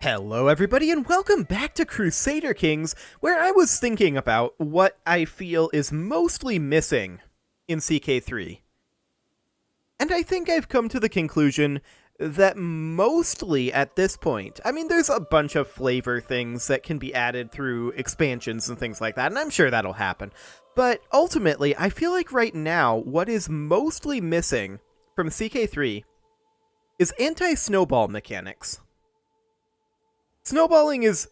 Hello everybody and welcome back to Crusader Kings, where I was thinking about what I feel is mostly missing in CK3. And I think I've come to the conclusion that mostly at this point, I mean there's a bunch of flavor things that can be added through expansions and things like that, and I'm sure that'll happen. But ultimately, I feel like right now, what is mostly missing from CK3 is anti-snowball mechanics. Snowballing is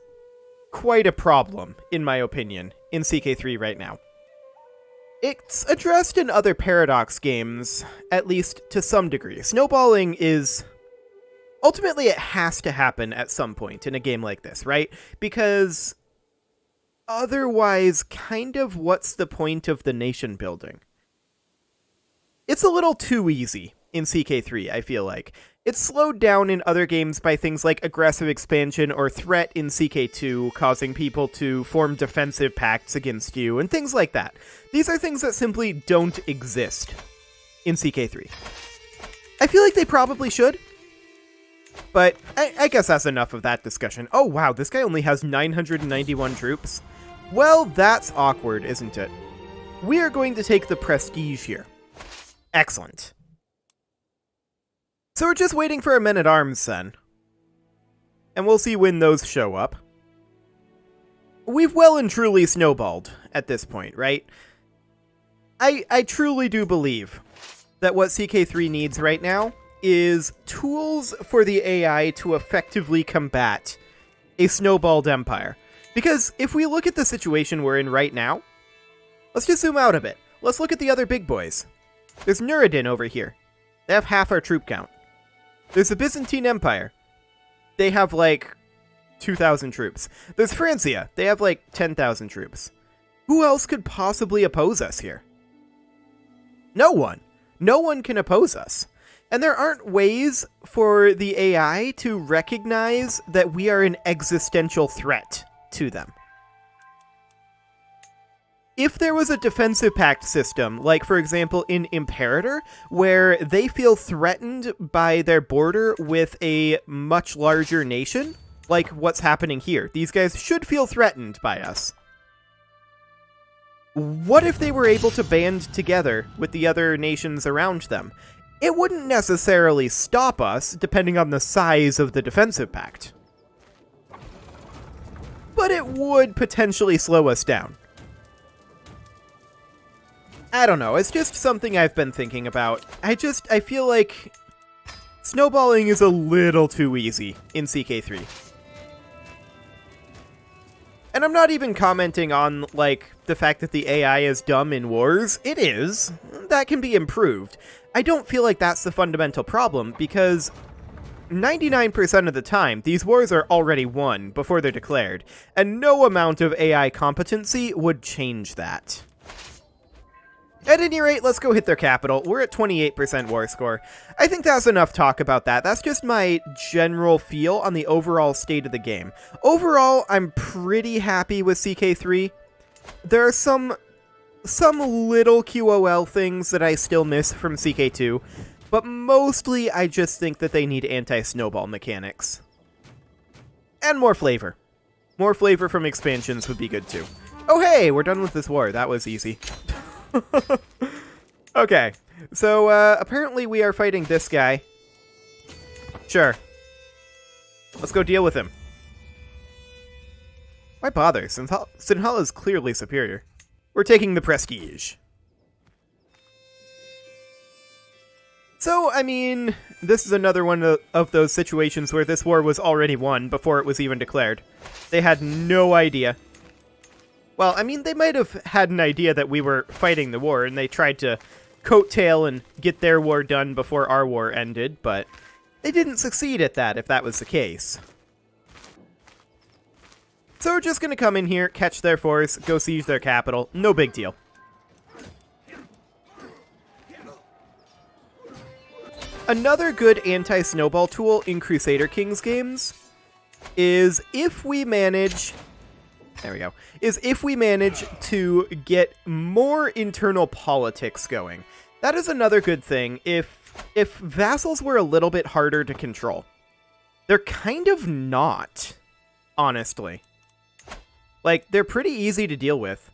quite a problem, in my opinion, in CK3 right now. It's addressed in other Paradox games, at least to some degree. Snowballing is... ultimately, it has to happen at some point in a game like this, right? Because otherwise, kind of what's the point of the nation building? It's a little too easy in CK3, I feel like. It's slowed down in other games by things like aggressive expansion or threat in CK2, causing people to form defensive pacts against you, and things like that. These are things that simply don't exist in CK3. I feel like they probably should, but I guess that's enough of that discussion. Oh wow, this guy only has 991 troops. Well, that's awkward, isn't it? We are going to take the prestige here. Excellent. So we're just waiting for our men-at-arms, then. And we'll see when those show up. We've well and truly snowballed at this point, right? I truly do believe that what CK3 needs right now is tools for the AI to effectively combat a snowballed empire. Because if we look at the situation we're in right now, let's just zoom out a bit. Let's look at the other big boys. There's Nureddin over here. They have half our troop count. There's the Byzantine Empire. They have, like, 2,000 troops. There's Francia. They have, like, 10,000 troops. Who else could possibly oppose us here? No one. No one can oppose us. And there aren't ways for the AI to recognize that we are an existential threat to them. If there was a defensive pact system, like for example in Imperator, where they feel threatened by their border with a much larger nation, like what's happening here, these guys should feel threatened by us. What if they were able to band together with the other nations around them? It wouldn't necessarily stop us, depending on the size of the defensive pact. But it would potentially slow us down. I don't know, it's just something I've been thinking about. I feel like snowballing is a little too easy in CK3. And I'm not even commenting on, like, the fact that the AI is dumb in wars. It is. That can be improved. I don't feel like that's the fundamental problem, because 99% of the time, these wars are already won before they're declared, and no amount of AI competency would change that. At any rate, let's go hit their capital. We're at 28% war score. I think that's enough talk about that. That's just my general feel on the overall state of the game. Overall, I'm pretty happy with CK3. There are some little QOL things that I still miss from CK2, but mostly I just think that they need anti-snowball mechanics. And more flavor. More flavor from expansions would be good too. Oh hey, we're done with this war. That was easy. Okay, so apparently we are fighting this guy. Sure. Let's go deal with him. Why bother? Sinhala is clearly superior. We're taking the prestige. So, I mean, this is another one of those situations where this war was already won before it was even declared. They had no idea. Well, I mean, they might have had an idea that we were fighting the war, and they tried to coattail and get their war done before our war ended, but they didn't succeed at that, if that was the case. So we're just gonna come in here, catch their force, go siege their capital. No big deal. Another good anti-snowball tool in Crusader Kings games is if we manage... there we go. Is if we manage to get more internal politics going. That is another good thing if vassals were a little bit harder to control. They're kind of not, honestly. Like, they're pretty easy to deal with.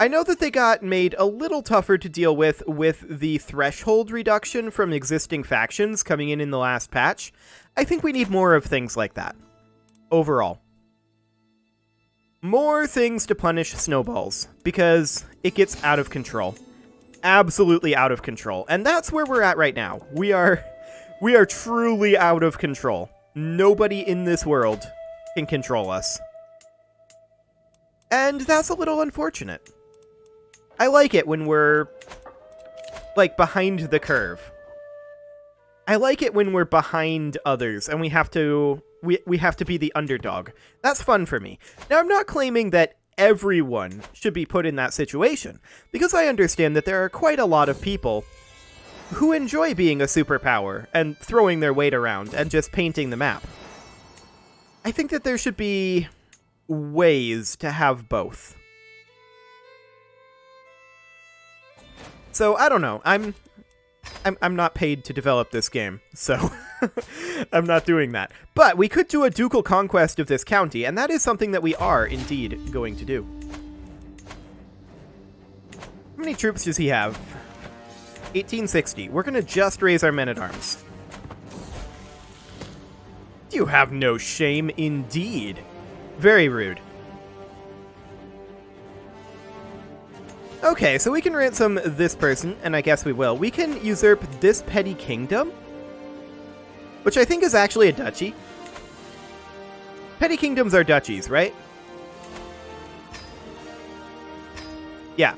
I know that they got made a little tougher to deal with the threshold reduction from existing factions coming in the last patch. I think we need more of things like that. Overall. More things to punish snowballs, because it gets out of control. Absolutely out of control. And that's where we're at right now. We are truly out of control. Nobody in this world can control us. And that's a little unfortunate. I like it when we're, like, behind the curve. I like it when we're behind others and we have to be the underdog. That's fun for me. Now, I'm not claiming that everyone should be put in that situation, because I understand that there are quite a lot of people who enjoy being a superpower and throwing their weight around and just painting the map. I think that there should be ways to have both. So, I don't know. I'm not paid to develop this game, so I'm not doing that. But we could do a Dukel Conquest of this county, and that is something that we are indeed going to do. How many troops does he have? 1860. We're going to just raise our men-at-arms. You have no shame indeed. Very rude. Okay, so we can ransom this person, and I guess we will. We can usurp this petty kingdom, which I think is actually a duchy. Petty kingdoms are duchies, right? Yeah,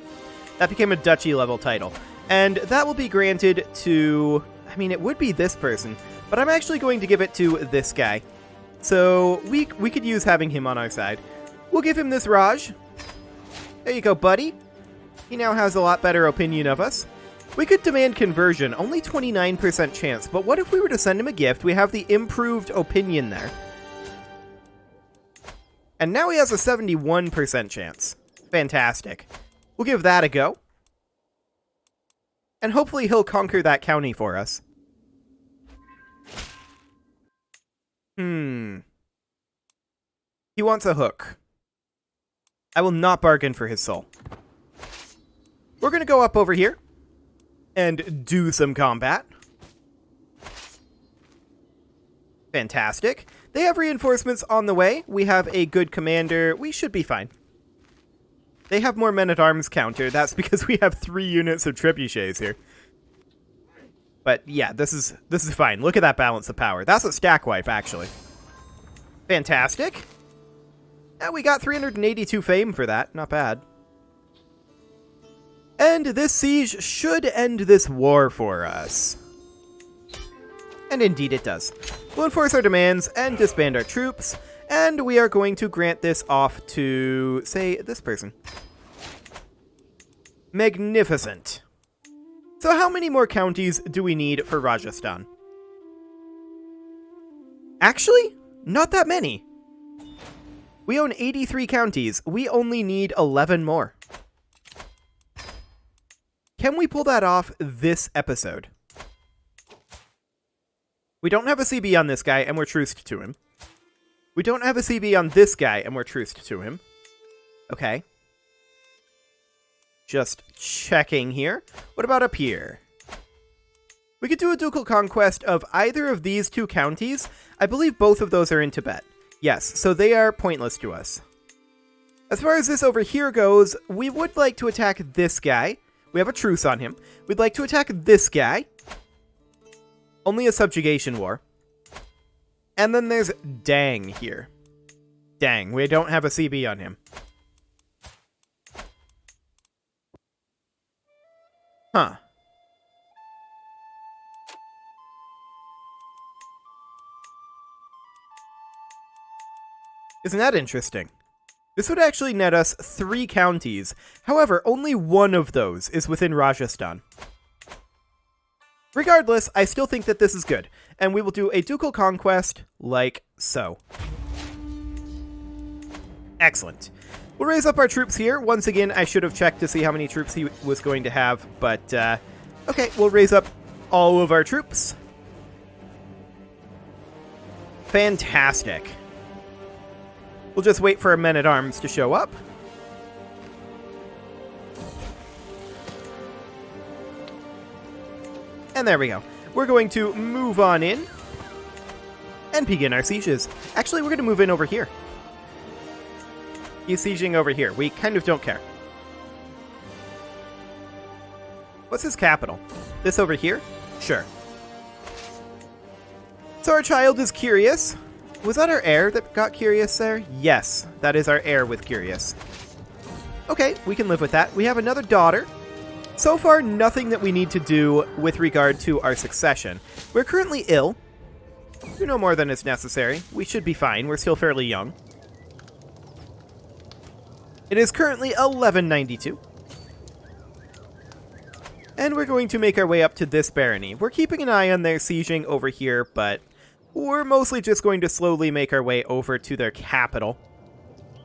that became a duchy level title. And that will be granted to, I mean, it would be this person, but I'm actually going to give it to this guy. So we could use having him on our side. We'll give him this Raj. There you go, buddy. He now has a lot better opinion of us. We could demand conversion, only 29% chance, but what if we were to send him a gift? We have the improved opinion there. And now he has a 71% chance. Fantastic. We'll give that a go. And hopefully he'll conquer that county for us. He wants a hook. I will not bargain for his soul. We're going to go up over here and do some combat. Fantastic. They have reinforcements on the way. We have a good commander. We should be fine. They have more men-at-arms counter. That's because we have 3 units of trebuchets here. But yeah, this is fine. Look at that balance of power. That's a stack wipe, actually. Fantastic. And we got 382 fame for that. Not bad. And this siege should end this war for us. And indeed it does. We'll enforce our demands and disband our troops, and we are going to grant this off to, say, this person. Magnificent. So how many more counties do we need for Rajasthan? Actually, not that many. We own 83 counties. We only need 11 more. Can we pull that off this episode? We don't have a CB on this guy, and we're truced to him. We don't have a CB on this guy, and we're truced to him. Okay. Just checking here. What about up here? We could do a Dukel Conquest of either of these 2 counties. I believe both of those are in Tibet. Yes, so they are pointless to us. As far as this over here goes, we would like to attack this guy. We have a truce on him. We'd like to attack this guy. Only a subjugation war. And then there's Dang here. Dang, we don't have a CB on him. Huh. Isn't that interesting? This would actually net us 3 counties. However, only one of those is within Rajasthan. Regardless, I still think that this is good, and we will do a Dukel Conquest like so. Excellent. We'll raise up our troops here. Once again, I should have checked to see how many troops he was going to have, but okay, we'll raise up all of our troops. Fantastic. We'll just wait for our men-at-arms to show up. And there we go. We're going to move on in and begin our sieges. Actually, we're going to move in over here. He's sieging over here. We kind of don't care. What's his capital? This over here? Sure. So our child is curious. Was that our heir that got curious there? Yes, that is our heir with curious. Okay, we can live with that. We have another daughter. So far, nothing that we need to do with regard to our succession. We're currently ill. Do no more than is necessary. We should be fine. We're still fairly young. It is currently 1192. And we're going to make our way up to this barony. We're keeping an eye on their sieging over here, but we're mostly just going to slowly make our way over to their capital.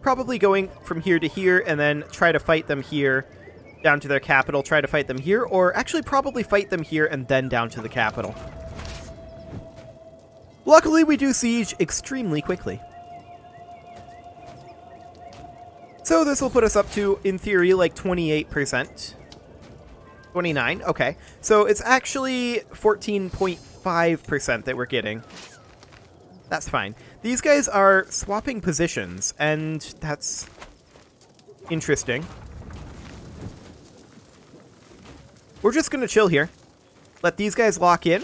Probably going from here to here and then try to fight them here, down to their capital, try to fight them here, or actually probably fight them here and then down to the capital. Luckily, we do siege extremely quickly. So this will put us up to, in theory, like 28%. 29, okay. So it's actually 14.5% that we're getting. That's fine. These guys are swapping positions, and that's interesting. We're just going to chill here. Let these guys lock in.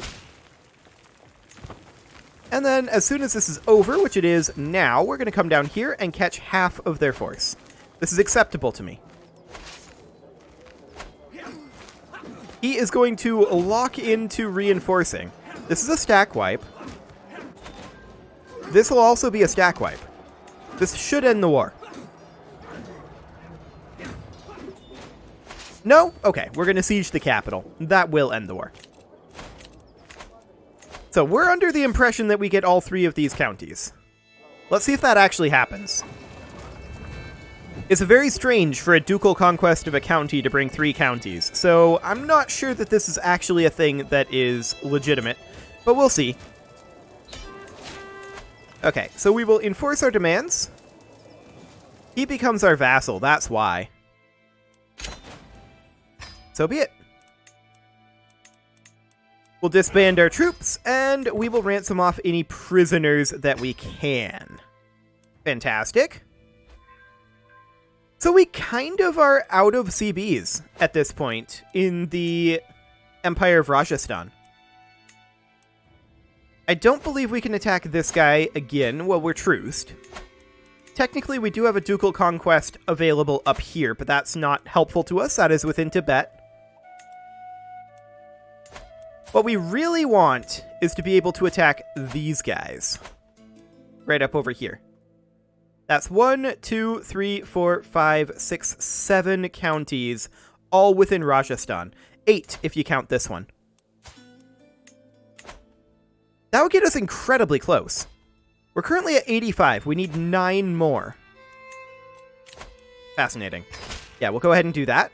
And then as soon as this is over, which it is now, we're going to come down here and catch half of their force. This is acceptable to me. He is going to lock into reinforcing. This is a stack wipe. This will also be a stack wipe. This should end the war. No? Okay, we're going to siege the capital. That will end the war. So we're under the impression that we get all three of these counties. Let's see if that actually happens. It's very strange for a ducal conquest of a county to bring 3 counties, so I'm not sure that this is actually a thing that is legitimate, but we'll see. Okay, so we will enforce our demands. He becomes our vassal, that's why. So be it. We'll disband our troops, and we will ransom off any prisoners that we can. Fantastic. So we kind of are out of CBs at this point in the Empire of Rajastan. I don't believe we can attack this guy again while we're truced. Technically, we do have a Dukel Conquest available up here, but that's not helpful to us. That is within Tibet. What we really want is to be able to attack these guys. Right up over here. That's 1, 2, 3, 4, 5, 6, 7 counties, all within Rajasthan. 8, if you count this one. That would get us incredibly close. We're currently at 85. We need 9 more. Fascinating. Yeah, we'll go ahead and do that.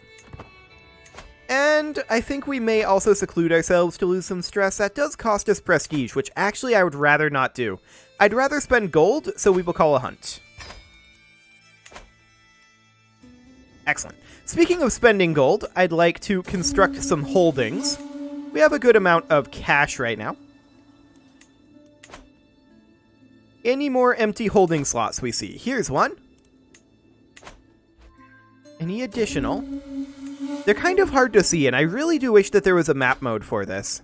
And I think we may also seclude ourselves to lose some stress. That does cost us prestige, which actually I would rather not do. I'd rather spend gold, so we will call a hunt. Excellent. Speaking of spending gold, I'd like to construct some holdings. We have a good amount of cash right now. Any more empty holding slots we see? Here's one. Any additional? They're kind of hard to see, and I really do wish that there was a map mode for this.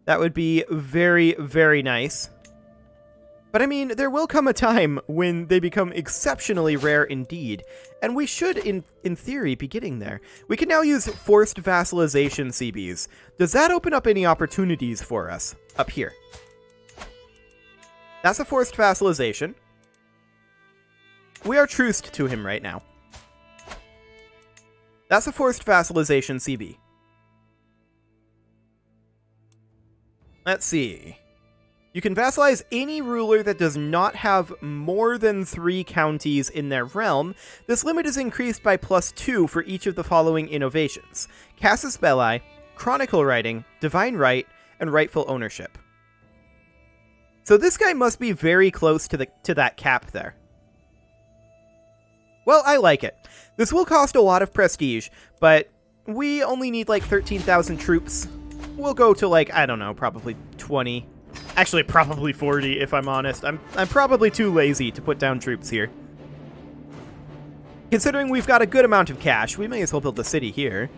That would be very, very nice. But I mean, there will come a time when they become exceptionally rare indeed, and we should, in theory, be getting there. We can now use forced vassalization CBs. Does that open up any opportunities for us up here? That's a forced vassalization. We are truced to him right now. That's a forced vassalization CB. Let's see. You can vassalize any ruler that does not have more than 3 counties in their realm. This limit is increased by +2 for each of the following innovations: Casus Belli, Chronicle Writing, Divine Right, and Rightful Ownership. So this guy must be very close to that cap there. Well, I like it. This will cost a lot of prestige, but we only need like 13,000 troops. We'll go to like, I don't know, probably 20. Actually, probably 40 if I'm honest. I'm probably too lazy to put down troops here. Considering we've got a good amount of cash, we may as well build the city here,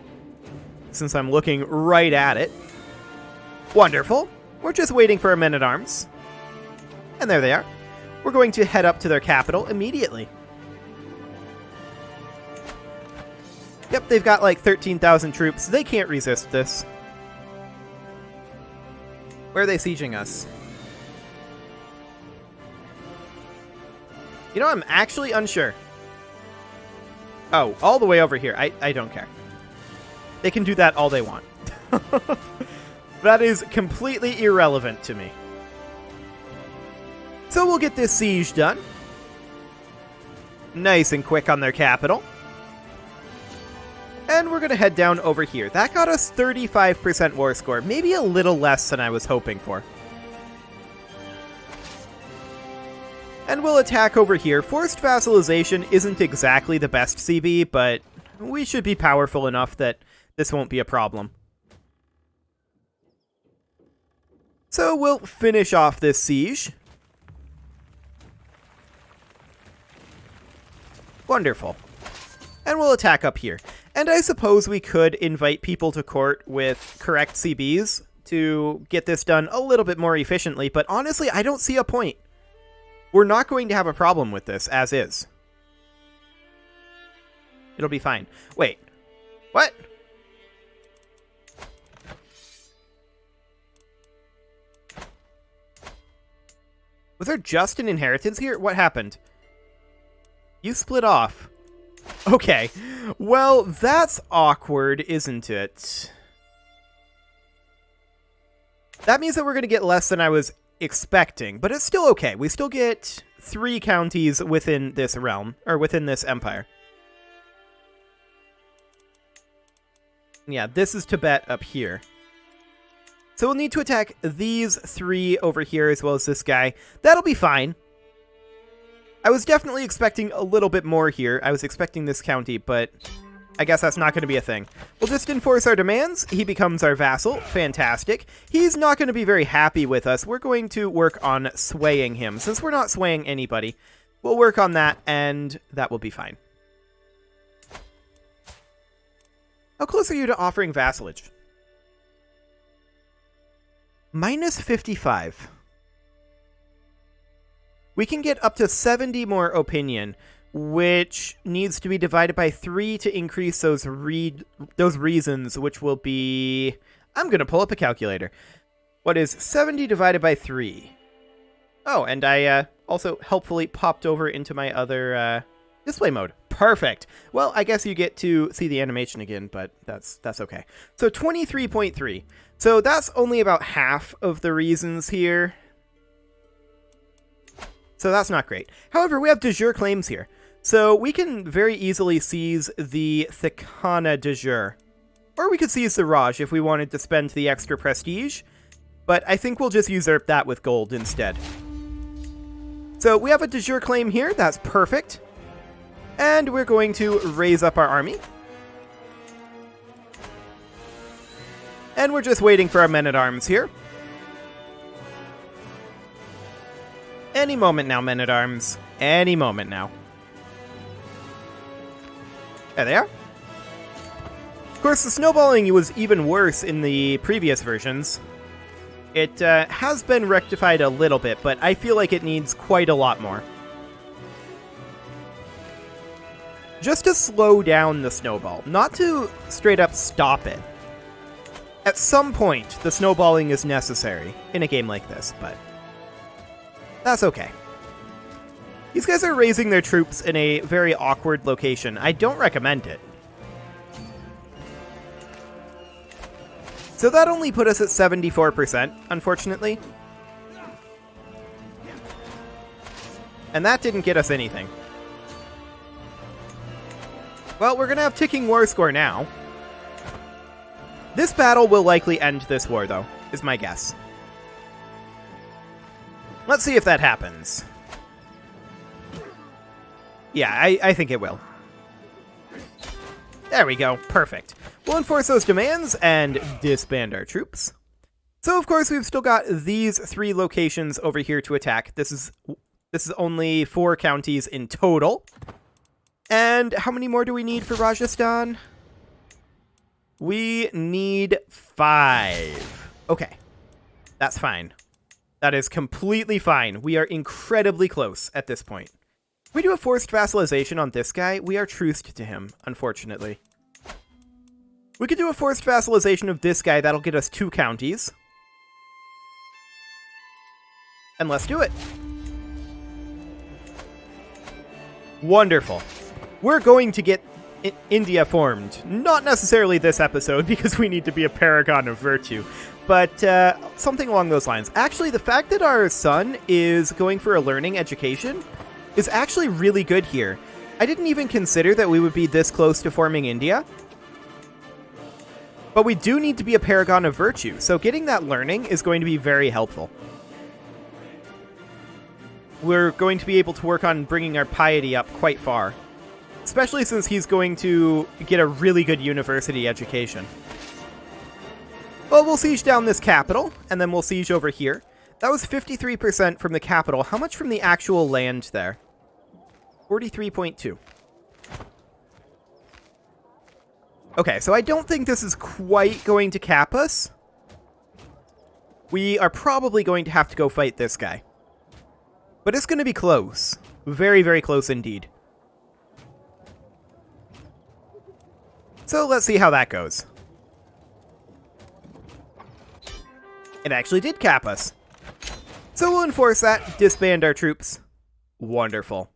since I'm looking right at it. Wonderful. We're just waiting for our men-at-arms. And there they are. We're going to head up to their capital immediately. Yep, they've got like 13,000 troops. They can't resist this. Where are they sieging us? You know, I'm actually unsure. Oh, all the way over here. I don't care. They can do that all they want. That is completely irrelevant to me. So we'll get this siege done. Nice and quick on their capital. And we're going to head down over here. That got us 35% war score. Maybe a little less than I was hoping for. And we'll attack over here. Forced vassalization isn't exactly the best CB, but we should be powerful enough that this won't be a problem. So we'll finish off this siege. Wonderful. And we'll attack up here. And I suppose we could invite people to court with correct CBs to get this done a little bit more efficiently, but honestly, I don't see a point. We're not going to have a problem with this, as is. It'll be fine. Wait. What? Was there just an inheritance here? What happened? You split off. Okay. Well, that's awkward, isn't it? That means that we're going to get less than I was expecting, but it's still okay. We still get 3 counties within this realm, or within this empire. Yeah, this is Tibet up here. So we'll need to attack these 3 over here as well as this guy. That'll be fine. I was definitely expecting a little bit more here. I was expecting this county, but I guess that's not going to be a thing. We'll just enforce our demands. He becomes our vassal. Fantastic. He's not going to be very happy with us. We're going to work on swaying him. Since we're not swaying anybody, we'll work on that, and that will be fine. How close are you to offering vassalage? Minus 55. We can get up to 70 more opinion, which needs to be divided by 3 to increase those reasons, which will be... I'm going to pull up a calculator. What is 70 divided by 3? Oh, and I also helpfully popped over into my other display mode. Perfect. Well, I guess you get to see the animation again, but that's okay. So 23.3. So that's only about half of the reasons here. So that's not great. However, we have de jure claims here. So we can very easily seize the Thikana de jure. Or we could seize the Raj if we wanted to spend the extra prestige. But I think we'll just usurp that with gold instead. So we have a de jure claim here. That's perfect. And we're going to raise up our army. And we're just waiting for our men-at-arms here. Any moment now, men-at-arms. Any moment now. There they are. Of course, the snowballing was even worse in the previous versions. It has been rectified a little bit, but I feel like it needs quite a lot more. Just to slow down the snowball, not to straight up stop it. At some point, the snowballing is necessary in a game like this, but that's okay. These guys are raising their troops in a very awkward location. I don't recommend it. So that only put us at 74%, unfortunately. And that didn't get us anything. Well, we're going to have ticking war score now. This battle will likely end this war, though, is my guess. Let's see if that happens. Yeah, I think it will. There we go. Perfect. We'll enforce those demands and disband our troops. So, of course, we've still got these 3 locations over here to attack. This is only 4 counties in total. And how many more do we need for Rajasthan? We need 5. Okay. That's fine. That is completely fine. We are incredibly close at this point. If we do a forced vassalization on this guy, we are truthed to him, unfortunately. We could do a forced vassalization of this guy. That'll get us 2 counties. And let's do it. Wonderful. We're going to get India formed. Not necessarily this episode, because we need to be a paragon of virtue. But something along those lines. Actually, the fact that our son is going for a learning education is actually really good here. I didn't even consider that we would be this close to forming India. But we do need to be a paragon of virtue, so getting that learning is going to be very helpful. We're going to be able to work on bringing our piety up quite far. Especially since he's going to get a really good university education. Well, we'll siege down this capital, and then we'll siege over here. That was 53% from the capital. How much from the actual land there? 43.2. Okay, so I don't think this is quite going to cap us. We are probably going to have to go fight this guy. But it's going to be close. Very, very close indeed. So let's see how that goes. It actually did cap us. So we'll enforce that, disband our troops. Wonderful.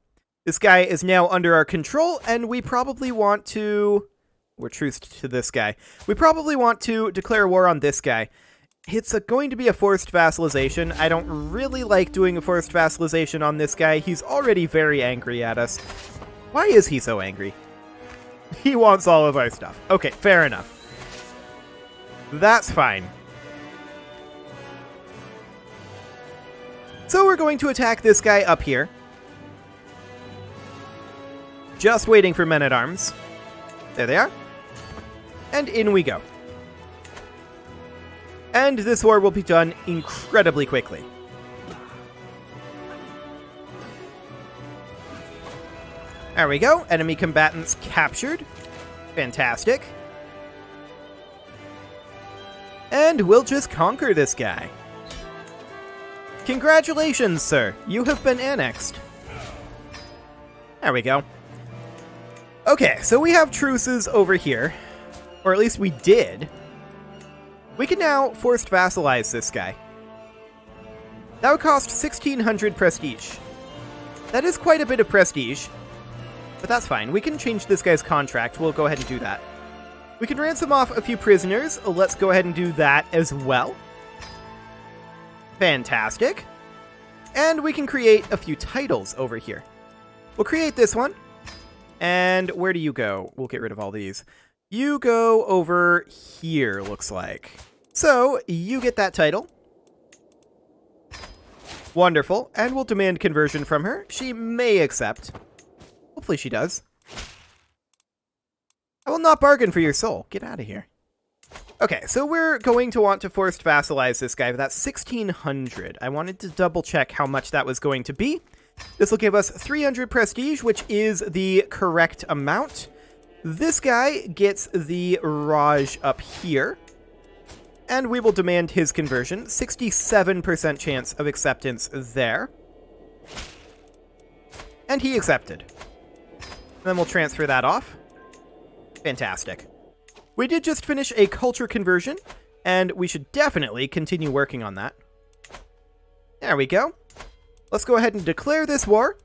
This guy is now under our control, and we probably want to... We're truthed to this guy. We probably want to declare war on this guy. It's going to be a forced vassalization. I don't really like doing a forced vassalization on this guy. He's already very angry at us. Why is he so angry? He wants all of our stuff. Okay, fair enough. That's fine. So we're going to attack this guy up here. Just waiting for men-at-arms. There they are. And in we go. And this war will be done incredibly quickly. There we go. Enemy combatants captured. Fantastic. And we'll just conquer this guy. Congratulations, sir. You have been annexed. There we go. Okay, so we have truces over here. Or at least we did. We can now forced vassalize this guy. That would cost 1,600 prestige. That is quite a bit of prestige. But that's fine. We can change this guy's contract. We'll go ahead and do that. We can ransom off a few prisoners. Let's go ahead and do that as well. Fantastic. And we can create a few titles over here. We'll create this one. And where do you go? We'll get rid of all these. You go over here, looks like. So, you get that title. Wonderful. And we'll demand conversion from her. She may accept. Hopefully she does. I will not bargain for your soul. Get out of here. Okay, so we're going to want to forced vassalize this guy, but that's 1,600. I wanted to double check how much that was going to be. This will give us 300 prestige, which is the correct amount. This guy gets the Raj up here. And we will demand his conversion. 67% chance of acceptance there. And he accepted. And then we'll transfer that off. Fantastic. We did just finish a culture conversion, and we should definitely continue working on that. There we go. Let's go ahead and declare this war.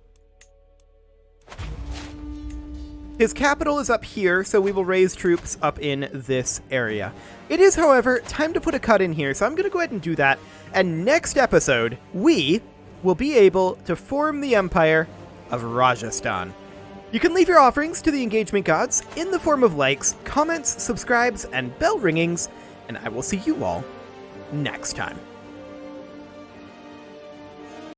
His capital is up here, so we will raise troops up in this area. It is, however, time to put a cut in here, so I'm going to go ahead and do that. And next episode, we will be able to form the Empire of Rajasthan. You can leave your offerings to the engagement gods in the form of likes, comments, subscribes, and bell ringings, and I will see you all next time.